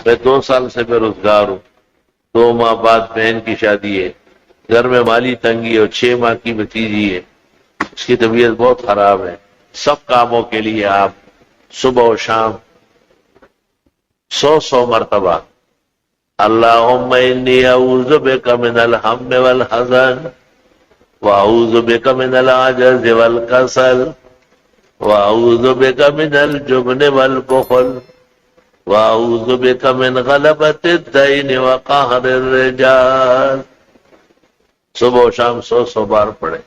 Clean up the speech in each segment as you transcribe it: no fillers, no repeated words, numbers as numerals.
میں 2 سال سے بے روزگار ہوں، 2 ماہ بعد بہن کی شادی ہے، گھر میں مالی تنگی اور 6 ماہ کی بھتیجی ہے، اس کی طبیعت بہت خراب ہے۔ سب کاموں کے لیے آپ صبح و شام 100 مرتبہ اللہم انی اعوذ بک من الہم والحزن واعوذ بک من العجز والکسل واعوذ بک من الجبن والبخل واعوذ بک من غلبۃ الدین وقہر الرجال۔ صبح و شام 100 بار پڑھے،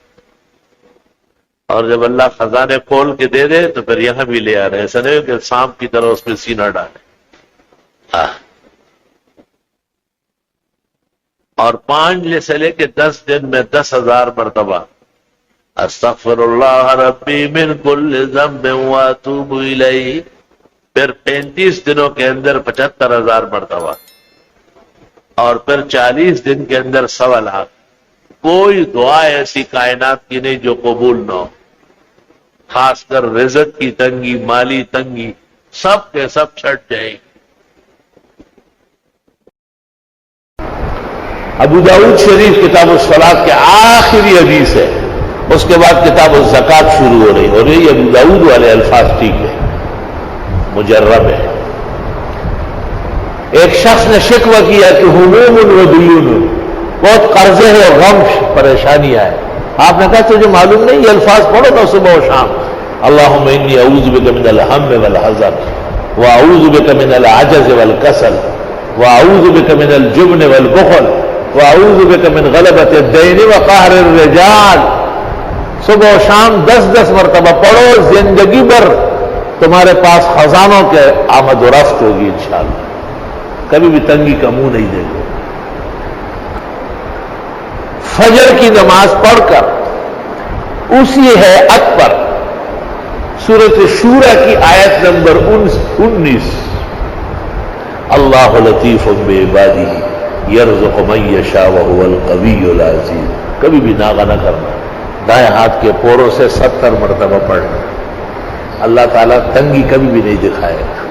اور جب اللہ خزانے کھول کے دے دے تو پھر یہاں بھی لے آ رہے ہیں، ایسا نہیں کہ سانپ کی طرح اس میں سینہ ڈالے۔ اور 5 سے لے کے 10 دن میں 10,000 مرتبہ استغفر اللہ ربی من کل ذنب واتوب الیہ، پھر 35 دنوں کے اندر 75,000 مرتبہ، اور پھر 40 دن کے اندر 1.25 لاکھ۔ کوئی دعا ایسی کائنات کی نہیں جو قبول نہ ہو، خاص کر رزق کی تنگی، مالی تنگی، سب کے سب چھٹ جائیں گے۔ ابو داؤد شریف کتاب الصلاۃ کے آخری حدیث ہے، اس کے بعد کتاب الزکوٰۃ شروع ہو رہی ابو داؤد والے الفاظ ٹھیک ہے، مجرب ہے۔ ایک شخص نے شکوہ کیا کہ ہموم و دیون، بہت قرضے ہیں اور غم پریشانیاں ہیں۔ آپ نے کہا تجھے معلوم نہیں، یہ الفاظ پڑھو نا صبح و شام، اللہم انی اعوذ بک من الہم والحزن واعوذ بک من العجز والکسل واعوذ بک من الجبن والبخل واعوذ بک من غلبۃ الدین وقہر الرجال۔ صبح و شام 10 مرتبہ پڑھو، زندگی بھر تمہارے پاس خزانوں کے آمد و رفت ہوگی انشاءاللہ، کبھی بھی تنگی کا منہ نہیں دے گے۔ فجر کی نماز پڑھ کر اسی ہیئت پر سورۃ شورى کی آیت نمبر 19 اللہ لطیف بعبادہ یرزق من یشاء وهو القوی العزیز، کبھی بھی ناغہ نہ کرنا، دائیں ہاتھ کے پوروں سے 70 مرتبہ پڑھنا، اللہ تعالیٰ تنگی کبھی بھی نہیں دکھائے گا۔